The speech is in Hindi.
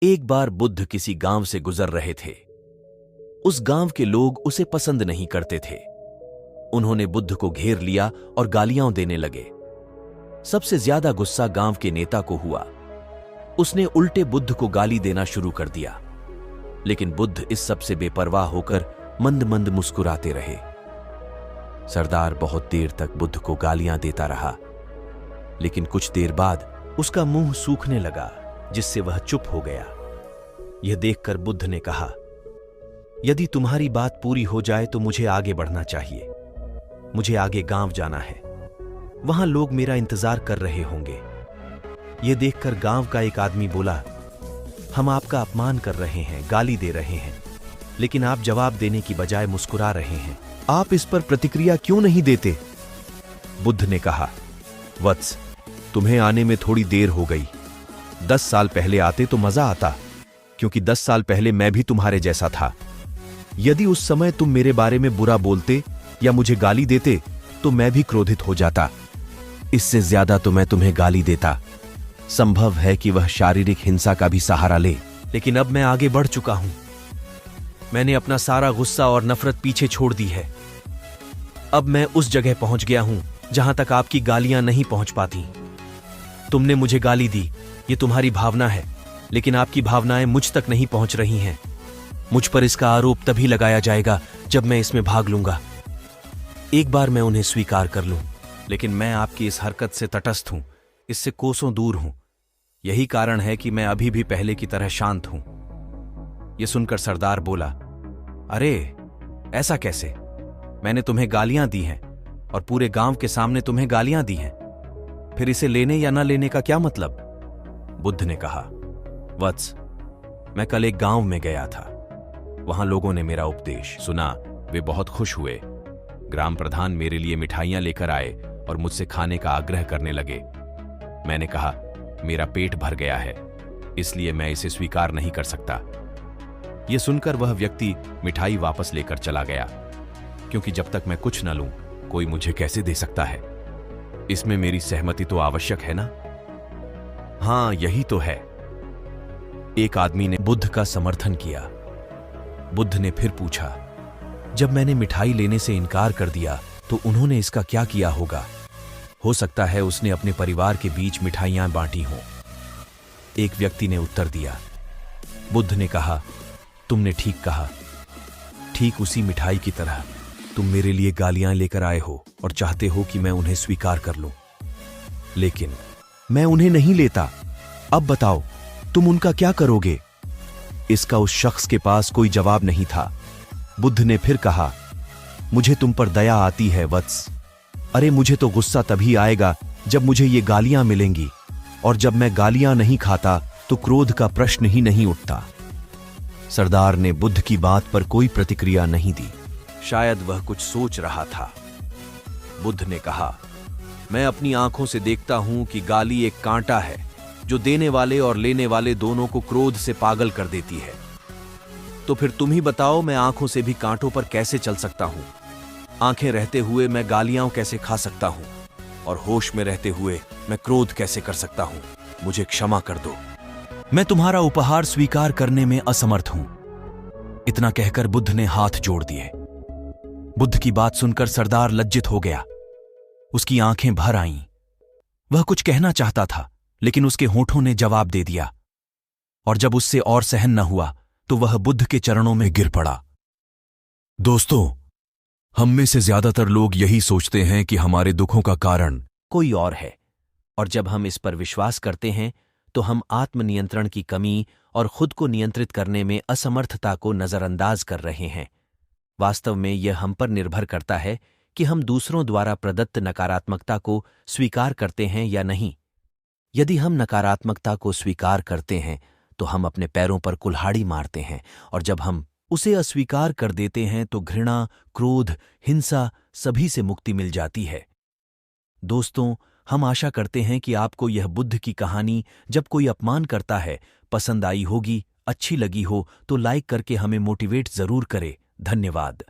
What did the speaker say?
एक बार बुद्ध किसी गांव से गुजर रहे थे। उस गांव के लोग उसे पसंद नहीं करते थे। उन्होंने बुद्ध को घेर लिया और गालियां देने लगे। सबसे ज्यादा गुस्सा गांव के नेता को हुआ। उसने उल्टे बुद्ध को गाली देना शुरू कर दिया, लेकिन बुद्ध इस सब से बेपरवाह होकर मंद मंद मुस्कुराते रहे। सरदार बहुत देर तक बुद्ध को गालियां देता रहा, लेकिन कुछ देर बाद उसका मुंह सूखने लगा, जिससे वह चुप हो गया। यह देखकर बुद्ध ने कहा, यदि तुम्हारी बात पूरी हो जाए तो मुझे आगे बढ़ना चाहिए। मुझे आगे गांव जाना है, वहां लोग मेरा इंतजार कर रहे होंगे। यह देखकर गांव का एक आदमी बोला, हम आपका अपमान कर रहे हैं, गाली दे रहे हैं, लेकिन आप जवाब देने की बजाय मुस्कुरा रहे हैं। आप इस पर प्रतिक्रिया क्यों नहीं देते? बुद्ध ने कहा, वत्स, तुम्हें आने में थोड़ी देर हो गई। 10 साल पहले आते तो मजा आता, क्योंकि 10 साल पहले मैं भी तुम्हारे जैसा था। यदि उस समय तुम मेरे बारे में बुरा बोलते या मुझे गाली देते तो मैं भी क्रोधित हो जाता। इससे ज्यादा तो मैं तुम्हें गाली देता। संभव है कि वह शारीरिक हिंसा का भी सहारा ले, लेकिन अब मैं आगे बढ़ चुका हूं। मैंने अपना सारा गुस्सा और नफरत पीछे छोड़ दी है। अब मैं उस जगह पहुंच गया हूं जहां तक आपकी गालियां नहीं पहुंच पाती। तुमने मुझे गाली दी, ये तुम्हारी भावना है, लेकिन आपकी भावनाएं मुझ तक नहीं पहुंच रही हैं। मुझ पर इसका आरोप तभी लगाया जाएगा जब मैं इसमें भाग लूंगा। एक बार मैं उन्हें स्वीकार कर लूं, लेकिन मैं आपकी इस हरकत से तटस्थ हूं, इससे कोसों दूर हूं। यही कारण है कि मैं अभी भी पहले की तरह शांत हूं। यह सुनकर सरदार बोला, अरे ऐसा कैसे? मैंने तुम्हें गालियां दी हैं और पूरे गांव के सामने तुम्हें गालियां दी हैं, फिर इसे लेने या ना लेने का क्या मतलब? बुद्ध ने कहा, वत्स, मैं कल एक गांव में गया था। वहां लोगों ने मेरा उपदेश सुना, वे बहुत खुश हुए। ग्राम प्रधान मेरे लिए मिठाइयां लेकर आए और मुझसे खाने का आग्रह करने लगे। मैंने कहा, मेरा पेट भर गया है, इसलिए मैं इसे स्वीकार नहीं कर सकता। यह सुनकर वह व्यक्ति मिठाई वापस लेकर चला गया, क्योंकि जब तक मैं कुछ न लूं, कोई मुझे कैसे दे सकता है? इसमें मेरी सहमति तो आवश्यक है ना? हां, यही तो है। एक आदमी ने बुद्ध का समर्थन किया। बुद्ध ने फिर पूछा, जब मैंने मिठाई लेने से इनकार कर दिया तो उन्होंने इसका क्या किया होगा? हो सकता है उसने अपने परिवार के बीच मिठाइयां बांटी हों। एक व्यक्ति ने उत्तर दिया। बुद्ध ने कहा, तुमने ठीक कहा। ठीक उसी मिठाई की तरह तुम मेरे लिए गालियां लेकर आए हो और चाहते हो कि मैं उन्हें स्वीकार कर लूं, लेकिन मैं उन्हें नहीं लेता। अब बताओ, तुम उनका क्या करोगे? इसका उस शख्स के पास कोई जवाब नहीं था। बुद्ध ने फिर कहा, मुझे तुम पर दया आती है वत्स। अरे मुझे तो गुस्सा तभी आएगा जब मुझे ये गालियां मिलेंगी, और जब मैं गालियां नहीं खाता तो क्रोध का प्रश्न ही नहीं उठता। सरदार ने बुद्ध की बात पर कोई प्रतिक्रिया नहीं दी। शायद वह कुछ सोच रहा था। बुद्ध ने कहा, मैं अपनी आंखों से देखता हूं कि गाली एक कांटा है जो देने वाले और लेने वाले दोनों को क्रोध से पागल कर देती है। तो फिर तुम ही बताओ, मैं आंखों से भी कांटों पर कैसे चल सकता हूं? आंखें रहते हुए मैं गालियां कैसे खा सकता हूं? और होश में रहते हुए मैं क्रोध कैसे कर सकता हूं? मुझे क्षमा कर दो, मैं तुम्हारा उपहार स्वीकार करने में असमर्थ हूं। इतना कहकर बुद्ध ने हाथ जोड़ दिए। बुद्ध की बात सुनकर सरदार लज्जित हो गया। उसकी आंखें भर आईं। वह कुछ कहना चाहता था, लेकिन उसके होठों ने जवाब दे दिया, और जब उससे और सहन न हुआ तो वह बुद्ध के चरणों में गिर पड़ा। दोस्तों, हम में से ज्यादातर लोग यही सोचते हैं कि हमारे दुखों का कारण कोई और है, और जब हम इस पर विश्वास करते हैं तो हम आत्मनियंत्रण की कमी और खुद को नियंत्रित करने में असमर्थता को नजरअंदाज कर रहे हैं। वास्तव में यह हम पर निर्भर करता है कि हम दूसरों द्वारा प्रदत्त नकारात्मकता को स्वीकार करते हैं या नहीं। यदि हम नकारात्मकता को स्वीकार करते हैं तो हम अपने पैरों पर कुल्हाड़ी मारते हैं, और जब हम उसे अस्वीकार कर देते हैं तो घृणा, क्रोध, हिंसा सभी से मुक्ति मिल जाती है। दोस्तों, हम आशा करते हैं कि आपको यह बुद्ध की कहानी, जब कोई अपमान करता है, पसंद आई होगी। अच्छी लगी हो तो लाइक करके हमें मोटिवेट जरूर करें। धन्यवाद।